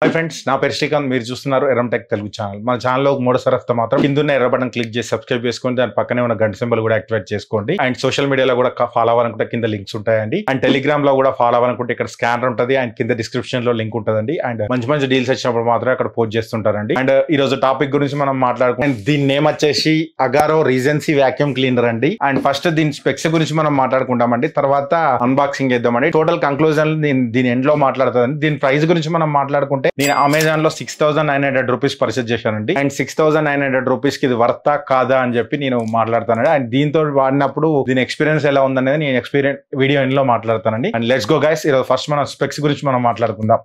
Hi friends, నా పేరు శ్రీకాంత్. మీరు చూస్తున్నారు ఎర్రం టెక్ తెలుగు ఛానల్. మన ఛానల్లో మూడోసారి వస్తే మాత్రం కింద ఎర్ర బటన్ క్లిక్ చేసి సబ్స్క్రైబ్ చేసుకోండి. దాని పక్కనే ఉన్న గంట సింబల్ కూడా యాక్టివేట్ చేసుకోండి. అండ్ సోషల్ మీడియాలో కూడా ఫాలో అవ్వాలనుకుంటే కింద లింక్స్ ఉంటాయండి. అండ్ టెలిగ్రామ్ లో కూడా ఫాలో అవ్వాలనుకుంటే ఇక్కడ స్కానర్ ఉంటుంది అండ్ కింద డిస్క్రిప్షన్ లో లింక్ ఉంటుందండి. అండ్ మంచి మంచి డీల్స్ వచ్చినప్పుడు మాత్రం అక్కడ పోస్ట్ చేస్తుంటారండి. అండ్ ఈ రోజు టాపిక్ గురించి మనం మాట్లాడుకుంటాం. దీని నేమ్ వచ్చేసి అగారో రీజెన్సీ వాక్యూమ్ క్లీనర్ అండి. అండ్ ఫస్ట్ దీని స్పెక్స్ గురించి మనం మాట్లాడుకుంటామండి. తర్వాత అన్బాక్సింగ్ చేద్దామండి. టోటల్ కంక్లూజన్ దీని ఎండ్ లో మాట్లాడుతుందండి. దీని ప్రైస్ గురించి మనం మాట్లాడుకుంటే నేను అమెజాన్ లో 6,900 రూపీస్ పర్చేస్ చేశానండి. అండ్ 6,900 రూపీస్ కి ఇది వర్తా కాదా అని చెప్పి నేను మాట్లాడతానండి. అండ్ దీంతో వాడినప్పుడు దీని ఎక్స్పీరియన్స్ ఎలా ఉందనేది నేను ఎక్స్పీరియన్స్ వీడియో ఎండ్ లో మాట్లాడతానండి. And let's go guys. ఈరోజు ఫస్ట్ మనం స్పెక్స్ గురించి మనం మాట్లాడుకుందాం.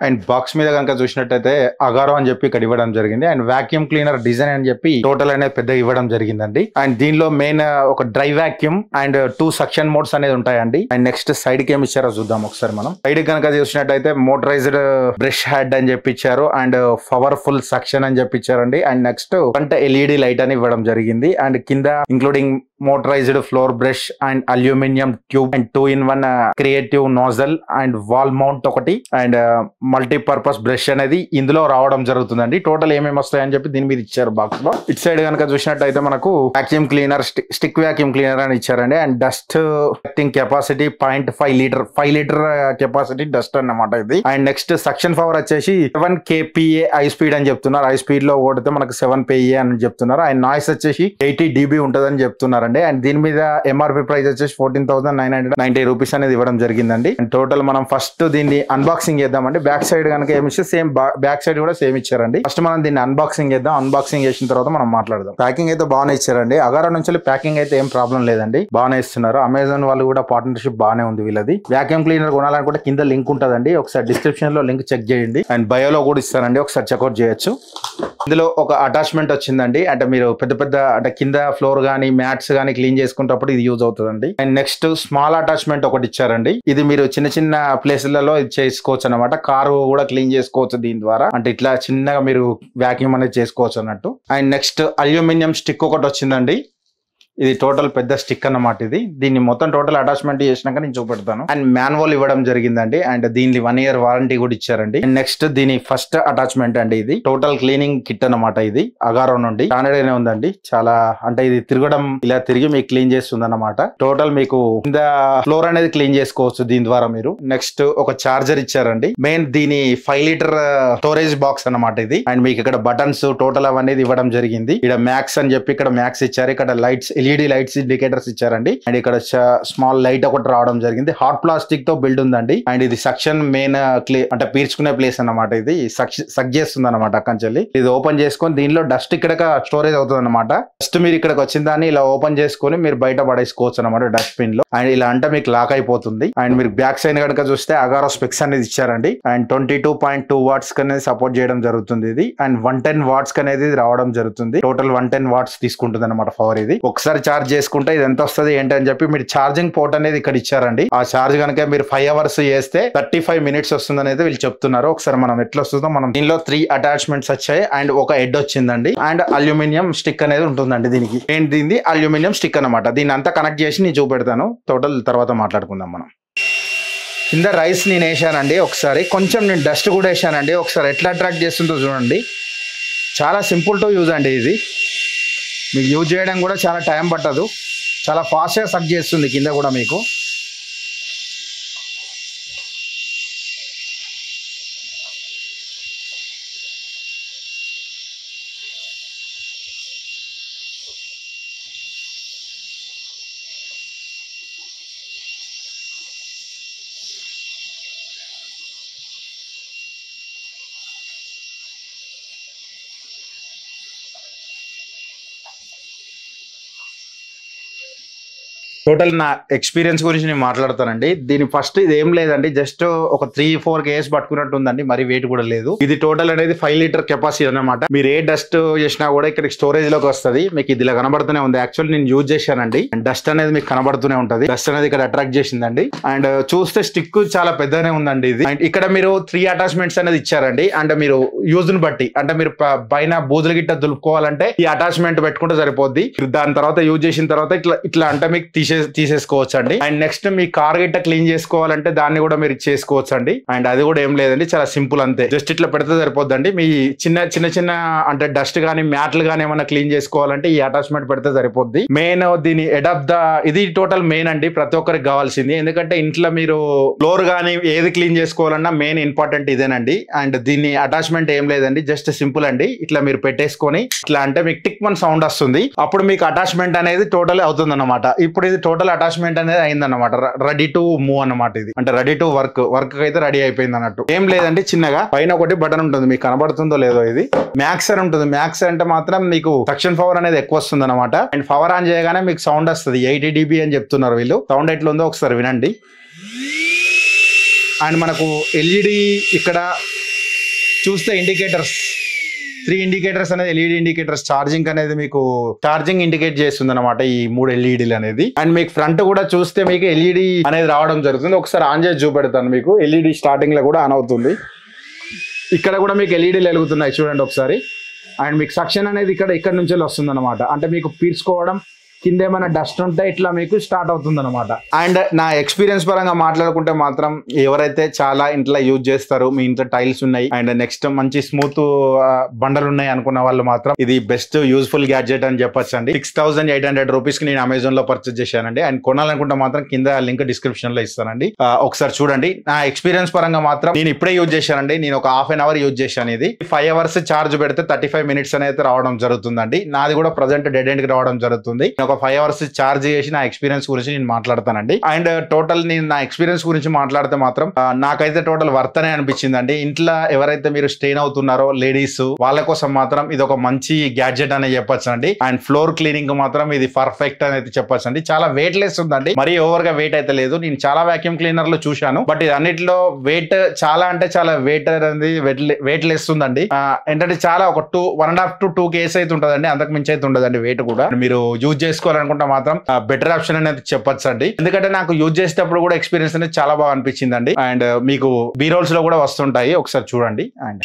అండ్ బాక్స్ మీద కనుక చూసినట్టయితే అగారో అని చెప్పి ఇక్కడ ఇవ్వడం జరిగింది. అండ్ వాక్యూమ్ క్లీనర్ డిజైన్ అని చెప్పి టోటల్ అనేది పెద్ద ఇవ్వడం జరిగిందండి. అండ్ దీనిలో మెయిన్ ఒక dry vacuum and 2 suction modes అనేది ఉంటాయండి. అండ్ నెక్స్ట్ సైడ్ కి ఏమి ఇచ్చారో చూద్దాం ఒకసారి మనం. సైడ్ కనుక చూసినట్టయితే మోటరైజ్డ్ బ్రష్ హెడ్ అని చెప్పి ఇచ్చారు. అండ్ పవర్ఫుల్ సక్షన్ అని చెప్పి ఇచ్చారండి. And next front LED light అని ఇవ్వడం జరిగింది. అండ్ కింద including motorised floor brush and aluminium tube and 2-in-1 creative nozzle and wall mount ఒకటి అండ్ మల్టీపర్పస్ బ్రష్ అనేది ఇందులో రావడం జరుగుతుందండి. టోటల్ ఏమేమి వస్తాయని చెప్పి దీని మీద ఇచ్చారు బాక్స్ లో. ఇట్ సైడ్ కనుక చూసినట్టయితే మనకు vacuum cleaner stick vacuum cleaner అని ఇచ్చారండి. And dust capacity 0.5 litre 5 litre capacity dust అన్నమాట ఇది. అండ్ నెక్స్ట్ సక్షన్ పవర్ వచ్చేసి 7 kPa హై స్పీడ్ అని చెప్తున్నారు. హై స్పీడ్ లో ఓడితే మనకు 7 PA అని చెప్తున్నారు. అండ్ నాయిస్ వచ్చేసి 80 dB ఉంటుందని చెప్తున్నారండి. అండ్ దీని మీద ఎంఆర్పి ప్రైస్ వచ్చేసి 14,990 రూపీస్ అనేది ఇవ్వడం జరిగిందండి. అండ్ టోటల్ మనం ఫస్ట్ దీన్ని అన్బాక్సింగ్ చేద్దామండి. బ్యాక్ సైడ్ కనుక ఏమి ఇస్తే సేమ్ బ్యాక్ సైడ్ కూడా సేమ్ ఇచ్చారండి. ఫస్ట్ మనం దీన్ని అన్బాక్సింగ్ చేద్దాం. అన్బాక్సింగ్ చేసిన తర్వాత మనం మాట్లాడదాం. ప్యాకింగ్ అయితే బాగానే ఇచ్చారండి. అగారో నుంచి ప్యాకింగ్ అయితే ఏం ప్రాబ్లం లేదండి, బాగానే ఇస్తున్నారు. అమెజాన్ వాళ్ళు కూడా పార్ట్నర్షిప్ బాగానే ఉంది వీళ్ళది. వాక్యూమ్ క్లీనర్ కొనాలనుకుంటే కింద లింక్ ఉంటుందండి, ఒకసారి డిస్క్రిప్షన్ లో లింక్ చెక్ చేయండి. అండ్ బయోలో కూడా ఇస్తారండి, ఒకసారి చెక్అౌట్ చేయొచ్చు. ఇందులో ఒక అటాచ్మెంట్ వచ్చిందండి. అంటే మీరు పెద్ద పెద్ద అంటే కింద ఫ్లోర్ గానీ మ్యాట్స్ గానీ క్లీన్ చేసుకున్నప్పుడు ఇది యూజ్ అవుతుందండి. అండ్ నెక్స్ట్ స్మాల్ అటాచ్మెంట్ ఒకటి ఇచ్చారండి. ఇది మీరు చిన్న చిన్న ప్లేసులలో ఇది చేసుకోవచ్చు అనమాట. కారు కూడా క్లీన్ చేసుకోవచ్చు దీని ద్వారా. అంటే ఇట్లా చిన్నగా మీరు వాక్యూమ్ అనేది చేసుకోవచ్చు అన్నట్టు. అండ్ నెక్స్ట్ అల్యూమినియం స్టిక్ ఒకటి వచ్చిందండి. ఇది టోటల్ పెద్ద స్టిక్ అన్నమాట. దీన్ని మొత్తం టోటల్ అటాచ్మెంట్ చేసినాక నేను చూపెడతాను. అండ్ మాన్యువల్ ఇవ్వడం జరిగిందండి. అండ్ దీని 1 year వారంటీ కూడా ఇచ్చారండి. అండ్ నెక్స్ట్ దీని ఫస్ట్ అటాచ్మెంట్ అండి. ఇది టోటల్ క్లీనింగ్ కిట్ అన్నమాట. ఇది అగారో నుండి స్టాండర్డ్ గానే ఉందండి. చాలా అంటే ఇది తిరగడం ఇలా తిరిగి మీకు క్లీన్ చేస్తుంది అన్నమాట. టోటల్ మీకు కింద ఫ్లోర్ అనేది క్లీన్ చేసుకోవచ్చు దీని ద్వారా మీరు. నెక్స్ట్ ఒక చార్జర్ ఇచ్చారండి. మెయిన్ దీని 5 లీటర్ స్టోరేజ్ బాక్స్ అన్నమాట ఇది. అండ్ మీకు ఇక్కడ బటన్స్ టోటల్ అవన్నీ ఇవ్వడం జరిగింది. ఇక్కడ మ్యాక్స్ అని చెప్పి ఇక్కడ మ్యాక్స్ ఇచ్చారు. ఇక్కడ లైట్స్ ఎల్ఈడి లైట్స్ ఇండికేటర్స్ ఇచ్చారండి. అండ్ ఇక్కడ స్మాల్ లైట్ ఒకటి రావడం జరిగింది. హాట్ ప్లాస్టిక్ తో బిల్డ్ ఉందండి. అండ్ ఇది సక్షన్ మెయిన్ అంటే పీల్చుకునే ప్లేస్ అన్నమాట. ఇది సక్ చేస్తుంది అనమాట అక్కంచెల్లి. ఇది ఓపెన్ చేసుకొని దీనిలో డస్ట్ ఇక్కడ స్టోరేజ్ అవుతుంది అనమాట. డస్ట్ మీరు ఇక్కడికి వచ్చిన దాన్ని ఇలా ఓపెన్ చేసుకొని మీరు బయట పడేసుకోవచ్చు అనమాట డస్ట్ బిన్ లో. అండ్ ఇలా అంటే మీకు లాక్ అయిపోతుంది. అండ్ మీరు బ్యాక్ సైడ్ కనుక చూస్తే అగారో స్పెక్స్ అనేది ఇచ్చారండి. అండ్ 22.2 watts అనేది సపోర్ట్ చేయడం జరుగుతుంది ఇది. అండ్ 110 watts అనేది రావడం జరుగుతుంది. టోటల్ 110 watts తీసుకుంటుంది అనమాట పవర్. ఇది ఒకసారి చార్జ్ చేసుకుంటే ఇది ఎంత వస్తుంది ఏంటి అని చెప్పి మీరు ఛార్జింగ్ పోర్ట్ అనేది ఇక్కడ ఇచ్చారండి. ఆ ఛార్జ్ కనుక మీరు 5 hours చేస్తే 35 minutes వస్తుంది అనేది వీళ్ళు చెప్తున్నారు. ఒకసారి మనం ఎట్లా వస్తుందో మనం దీనిలో 3 అటాచ్మెంట్స్ వచ్చాయి. అండ్ ఒక హెడ్ వచ్చిందండి. అండ్ అల్యూమినియం స్టిక్ అనేది ఉంటుందండి దీనికి. దీన్ని అల్యూమినియం స్టిక్ అనమాట. దీన్ని అంతా కనెక్ట్ చేసి నేను చూపెడతాను. టోటల్ తర్వాత మాట్లాడుకుందాం మనం. కింద రైస్ నేను వేసానండి. ఒకసారి కొంచెం నేను డస్ట్ కూడా వేసానండి. ఒకసారి ఎట్లా అట్రాక్ట్ చేస్తుందో చూడండి. చాలా సింపుల్ టు యూజ్ అండి. ఇది మీకు యూజ్ చేయడం కూడా చాలా టైం పట్టదు. చాలా ఫాస్ట్గా సక్ చేస్తుంది కింద కూడా మీకు. టోటల్ నా ఎక్స్పీరియన్స్ గురించి నేను మాట్లాడతానండి. దీని ఫస్ట్ ఇది ఏం లేదండి, జస్ట్ ఒక 3-4 కేస్ పట్టుకున్నట్టు ఉందండి, మరి వెయిట్ కూడా లేదు. ఇది టోటల్ అనేది 5 లీటర్ కెపాసిటీ అన్నమాట. మీరు ఏ డస్ట్ చేసినా కూడా ఇక్కడ స్టోరేజ్ లోకి వస్తుంది. మీకు ఇది ఇలా కనబడుతూనే ఉంది. యాక్చువల్ నేను యూజ్ చేశానండి. డస్ట్ అనేది మీకు కనబడుతూనే ఉంటది. డస్ట్ అనేది ఇక్కడ అట్రాక్ట్ చేసిందండి. అండ్ చూస్తే స్టిక్ చాలా పెద్దగానే ఉందండి ఇది. అండ్ ఇక్కడ మీరు 3 అటాచ్మెంట్స్ అనేది ఇచ్చారండి. అండ్ మీరు యూజ్ ని బట్టి, అంటే మీరు పైన బూజులు గిట్ట దులుపుకోవాలంటే ఈ అటాచ్మెంట్ పెట్టుకుంటే సరిపోద్ది. దాని తర్వాత యూజ్ చేసిన తర్వాత ఇట్లా అంటే మీకు తీసేసుకోవచ్చు అండి. అండ్ నెక్స్ట్ మీ కార్ గిట్ట క్లీన్ చేసుకోవాలంటే దాన్ని కూడా మీరు చేసుకోవచ్చు అండి. అండ్ అది కూడా ఏం లేదండి, చాలా సింపుల్ అంతే. జస్ట్ ఇట్లా పెడితే సరిపోద్దండి. మీ చిన్న అంటే డస్ట్ గానీ మ్యాట్లు గానీ ఏమైనా క్లీన్ చేసుకోవాలంటే ఈ అటాచ్మెంట్ పెడితే సరిపోద్ది. మెయిన్ దీని ఇది టోటల్ మెయిన్ అండి, ప్రతి ఒక్కరికి కావాల్సింది. ఎందుకంటే ఇంట్లో మీరు ఫ్లోర్ గానీ ఏది క్లీన్ చేసుకోవాలన్నా మెయిన్ ఇంపార్టెంట్ ఇదేనండి. అండ్ దీన్ని అటాచ్మెంట్ ఏం లేదండి, జస్ట్ సింపుల్ అండి. ఇట్లా మీరు పెట్టేసుకొని ఇట్లా అంటే మీకు టిక్ వన్ సౌండ్ వస్తుంది. అప్పుడు మీకు అటాచ్మెంట్ అనేది టోటల్ అవుతుంది అన్నమాట. ఇప్పుడు ఇది టోటల్ అటాచ్మెంట్ అనేది అయిందన్నమాట. రెడీ టు మూవ్ అన్నమాట. ఇది అంటే రెడీ టు వర్క్ అయితే రెడీ అయిపోయింది అన్నట్టు. ఏం లేదండి, చిన్నగా పైన ఒకటి బటన్ ఉంటుంది, మీకు కనబడుతుందో లేదో. ఇది మ్యాక్స్ అని ఉంటుంది. మ్యాక్స్ అంటే మాత్రం మీకు సక్షన్ పవర్ అనేది ఎక్కువ వస్తుంది అనమాట. అండ్ పవర్ ఆన్ చేయగానే మీకు సౌండ్ వస్తుంది. 80 dB అని చెప్తున్నారు వీళ్ళు. సౌండ్ ఎట్లా ఉందో ఒకసారి వినండి. అండ్ మనకు ఎల్ఈడి ఇక్కడ చూస్తే ఇండికేటర్స్ 3 ఇండికేటర్స్ అనేది ఎల్ఈడి ఇండికేటర్స్, ఛార్జింగ్ అనేది మీకు ఛార్జింగ్ ఇండికేట్ చేస్తుంది అనమాట ఈ 3 ఎల్ఈడీలు అనేది. అండ్ మీకు ఫ్రంట్ కూడా చూస్తే మీకు ఎల్ఈడి అనేది రావడం జరుగుతుంది. ఒకసారి ఆన్ చేసి చూపెడతాను మీకు. ఎల్ఈడి స్టార్టింగ్ లో కూడా ఆన్ అవుతుంది. ఇక్కడ కూడా మీకు ఎల్ఈడీలు వెలుగుతున్నాయి చూడండి ఒకసారి. అండ్ మీకు సక్షన్ అనేది ఇక్కడ నుంచి వస్తుంది అనమాట. అంటే మీకు పీల్చుకోవడం, కింద ఏమైనా డస్ట్ ఉంటే ఇట్లా మీకు స్టార్ట్ అవుతుంది అనమాట. అండ్ నా ఎక్స్పీరియన్స్ పరంగా మాట్లాడుకుంటే మాత్రం ఎవరైతే చాలా ఇంట్లో యూజ్ చేస్తారు, మీ ఇంట్లో టైల్స్ ఉన్నాయి అండ్ నెక్స్ట్ మంచి స్మూత్ బండలు ఉన్నాయి అనుకున్న వాళ్ళు మాత్రం ఇది బెస్ట్ యూజ్ఫుల్ గ్యాడ్జెట్ అని చెప్పొచ్చు అండి. 6800 రూపీస్ కి నేను అమెజాన్ లో పర్చేస్ చేశానండి. అండ్ కొనాలనుకుంటే మాత్రం కింద లింక్ డిస్క్రిప్షన్ లో ఇస్తానండి, ఒకసారి చూడండి. నా ఎక్స్పీరియన్స్ పరంగా మాత్రం నేను ఇప్పుడే యూజ్ చేశానండి. నేను ఒక హాఫ్ అన్ అవర్ యూజ్ చేశాను. ఇది 5 అవర్స్ ఛార్జ్ పెడితే 35 మినిట్స్ అనేది రావడం జరుగుతుందండి. నాది కూడా ప్రజెంట్ డెడ్ ఎండ్ కి రావడం జరుగుతుంది. 5 అవర్స్ ఛార్జ్ చేసి నా ఎక్స్పీరియన్స్ గురించి నేను మాట్లాడతానండి. అండ్ టోటల్ నేను నా ఎక్స్పీరియన్స్ గురించి మాట్లాడితే మాత్రం నాకైతే టోటల్ వర్త్ అనే అనిపించిందండి. ఇంట్లో ఎవరైతే మీరు స్టెయిన్ అవుతున్నారో లేడీస్, వాళ్ళ కోసం మాత్రం ఇది ఒక మంచి గ్యాడ్జెట్ అనే చెప్పొచ్చు అండి. అండ్ ఫ్లోర్ క్లీనింగ్ మాత్రం ఇది పర్ఫెక్ట్ అనేది చెప్పొచ్చు అండి. చాలా వెయిట్ లెస్ ఉందండి, మరీ ఓవర్ గా వెయిట్ అయితే లేదు. నేను చాలా వాక్యూమ్ క్లీనర్లు చూశాను, బట్ ఇది అన్నిటిలో వెయిట్ చాలా అంటే చాలా వెయిట్ అనేది వెయిట్ లెస్ ఉందండి. ఏంటంటే చాలా ఒక 1.5 to 2 kgs అయితే ఉంటుందండి, అంతకు మించి అయితే ఉండదండి వెయిట్ కూడా. మీరు యూజ్ చేసుకోవాలనుకుంటే మాత్రం బెటర్ ఆప్షన్ అనేది చెప్పొచ్చు అండి. ఎందుకంటే నాకు యూజ్ చేసేటప్పుడు కూడా ఎక్స్పీరియన్స్ అనేది చాలా బాగా అనిపించిందండి. అండ్ మీకు బీ రోల్స్ లో కూడా వస్తుంటాయి, ఒకసారి చూడండి. అండ్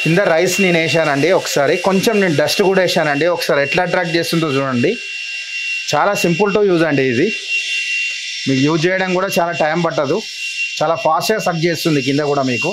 కింద రైస్ నేను వేసానండి, ఒకసారి కొంచెం నేను డస్ట్ కూడా వేసానండి. ఒకసారి ఎట్లా అట్రాక్ట్ చేస్తుందో చూడండి. చాలా సింపుల్ టు యూజ్ అండి. ఇది మీకు యూజ్ చేయడం కూడా చాలా టైం పట్టదు, చాలా ఫాస్ట్గా సక్ చేస్తుంది కింద కూడా మీకు.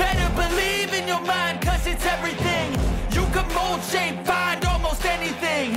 Better believe in your mind, cause it's everything. You can mold, shape, find almost anything.